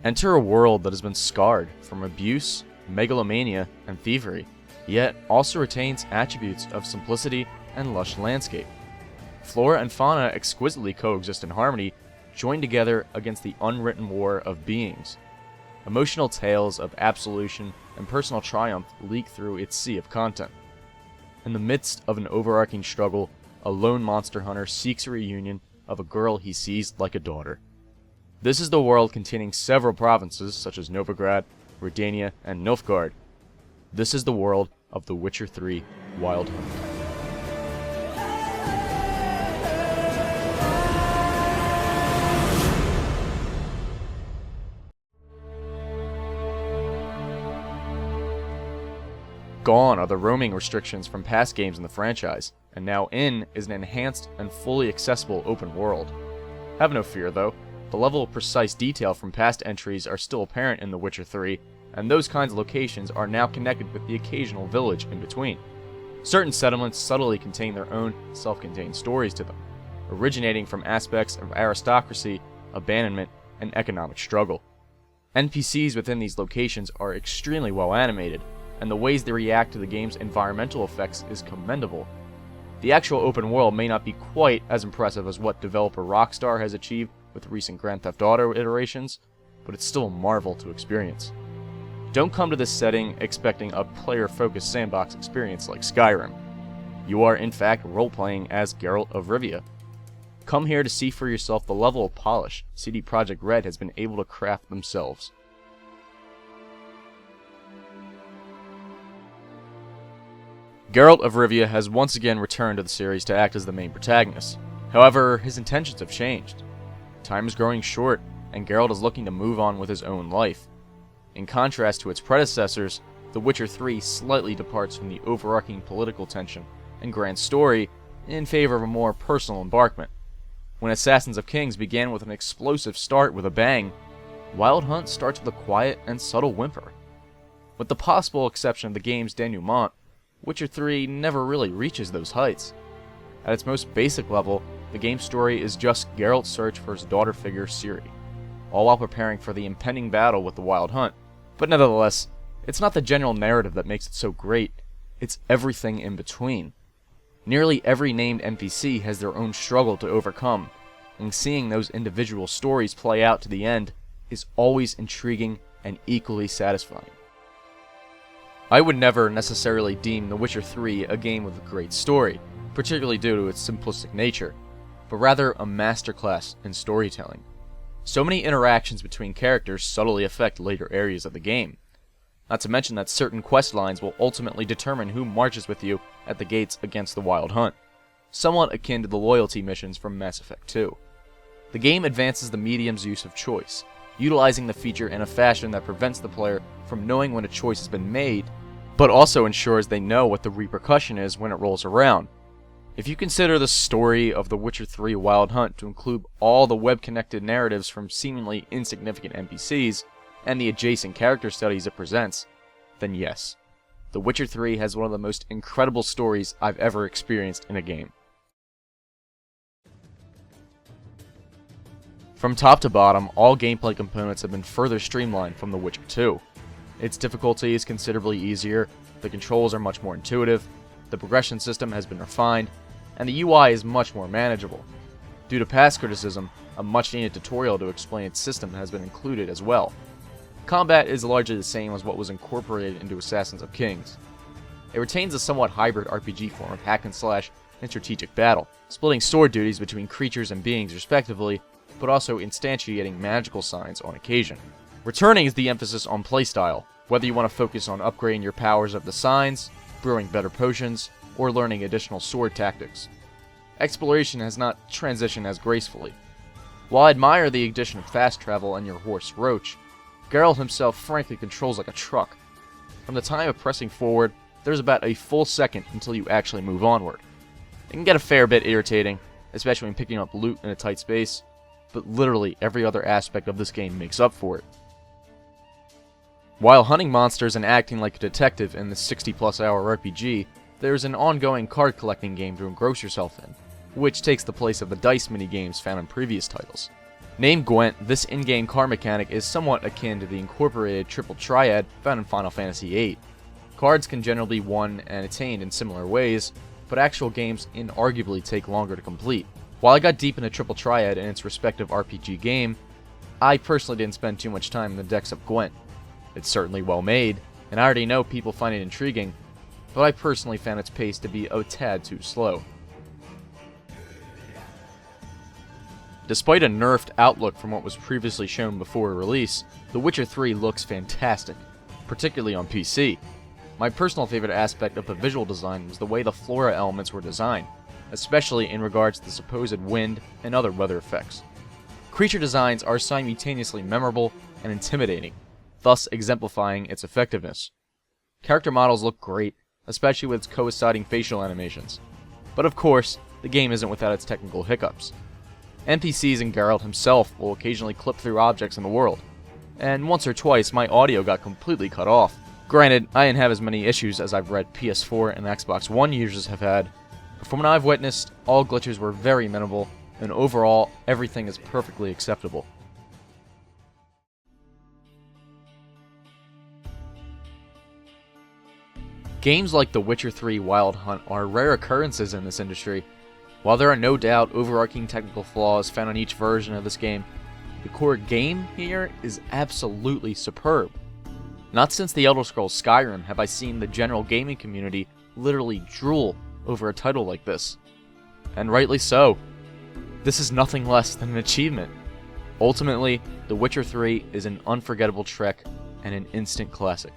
Enter a world that has been scarred from abuse, megalomania, and thievery, yet also retains attributes of simplicity and lush landscape. Flora and fauna exquisitely coexist in harmony, joined together against the unwritten war of beings. Emotional tales of absolution and personal triumph leak through its sea of content. In the midst of an overarching struggle, a lone monster hunter seeks a reunion of a girl he sees like a daughter. This is the world containing several provinces such as Novigrad, Redania, and Nilfgaard. This is the world of The Witcher 3 Wild Hunt. Gone are the roaming restrictions from past games in the franchise, and now in is an enhanced and fully accessible open world. Have no fear though, the level of precise detail from past entries are still apparent in The Witcher 3, and those kinds of locations are now connected with the occasional village in between. Certain settlements subtly contain their own self-contained stories to them, originating from aspects of aristocracy, abandonment, and economic struggle. NPCs within these locations are extremely well animated, and the ways they react to the game's environmental effects is commendable. The actual open world may not be quite as impressive as what developer Rockstar has achieved with recent Grand Theft Auto iterations, but it's still a marvel to experience. Don't come to this setting expecting a player-focused sandbox experience like Skyrim. You are in fact role-playing as Geralt of Rivia. Come here to see for yourself the level of polish CD Projekt Red has been able to craft themselves. Geralt of Rivia has once again returned to the series to act as the main protagonist. However, his intentions have changed. Time is growing short, and Geralt is looking to move on with his own life. In contrast to its predecessors, The Witcher 3 slightly departs from the overarching political tension and grand story in favor of a more personal embarkment. When Assassins of Kings began with an explosive start with a bang, Wild Hunt starts with a quiet and subtle whimper. With the possible exception of the game's denouement, Witcher 3 never really reaches those heights. At its most basic level, the game's story is just Geralt's search for his daughter figure Ciri, all while preparing for the impending battle with the Wild Hunt. But nevertheless, it's not the general narrative that makes it so great, it's everything in between. Nearly every named NPC has their own struggle to overcome, and seeing those individual stories play out to the end is always intriguing and equally satisfying. I would never necessarily deem The Witcher 3 a game with a great story, particularly due to its simplistic nature, but rather a masterclass in storytelling. So many interactions between characters subtly affect later areas of the game. Not to mention that certain quest lines will ultimately determine who marches with you at the gates against the Wild Hunt, somewhat akin to the loyalty missions from Mass Effect 2. The game advances the medium's use of choice, utilizing the feature in a fashion that prevents the player from knowing when a choice has been made, but also ensures they know what the repercussion is when it rolls around. If you consider the story of The Witcher 3 Wild Hunt to include all the web-connected narratives from seemingly insignificant NPCs, and the adjacent character studies it presents, then yes, The Witcher 3 has one of the most incredible stories I've ever experienced in a game. From top to bottom, all gameplay components have been further streamlined from The Witcher 2. Its difficulty is considerably easier, the controls are much more intuitive, the progression system has been refined, and the UI is much more manageable. Due to past criticism, a much needed tutorial to explain its system has been included as well. Combat is largely the same as what was incorporated into Assassins of Kings. It retains a somewhat hybrid RPG form of hack and slash and strategic battle, splitting sword duties between creatures and beings respectively, but also instantiating magical signs on occasion. Returning is the emphasis on playstyle, whether you want to focus on upgrading your powers of the signs, brewing better potions, or learning additional sword tactics. Exploration has not transitioned as gracefully. While I admire the addition of fast travel and your horse Roach, Geralt himself frankly controls like a truck. From the time of pressing forward, there's about a full second until you actually move onward. It can get a fair bit irritating, especially when picking up loot in a tight space, but literally every other aspect of this game makes up for it. While hunting monsters and acting like a detective in the 60+ hour RPG, there's an ongoing card collecting game to engross yourself in, which takes the place of the dice minigames found in previous titles. Named Gwent, this in-game car mechanic is somewhat akin to the incorporated triple triad found in Final Fantasy VIII. Cards can generally be won and attained in similar ways, but actual games inarguably take longer to complete. While I got deep into triple triad in its respective RPG game, I personally didn't spend too much time in the decks of Gwent. It's certainly well made, and I already know people find it intriguing, but I personally found its pace to be a tad too slow. Despite a nerfed outlook from what was previously shown before release, The Witcher 3 looks fantastic, particularly on PC. My personal favorite aspect of the visual design was the way the flora elements were designed, especially in regards to the supposed wind and other weather effects. Creature designs are simultaneously memorable and intimidating, thus exemplifying its effectiveness. Character models look great, especially with its coinciding facial animations. But of course, the game isn't without its technical hiccups. NPCs and Geralt himself will occasionally clip through objects in the world, and once or twice my audio got completely cut off. Granted, I didn't have as many issues as I've read PS4 and Xbox One users have had, but from what I've witnessed, all glitches were very minimal, and overall, everything is perfectly acceptable. Games like The Witcher 3 Wild Hunt are rare occurrences in this industry. While there are no doubt overarching technical flaws found on each version of this game, the core game here is absolutely superb. Not since The Elder Scrolls Skyrim have I seen the general gaming community literally drool over a title like this. And rightly so. This is nothing less than an achievement. Ultimately, The Witcher 3 is an unforgettable trek and an instant classic.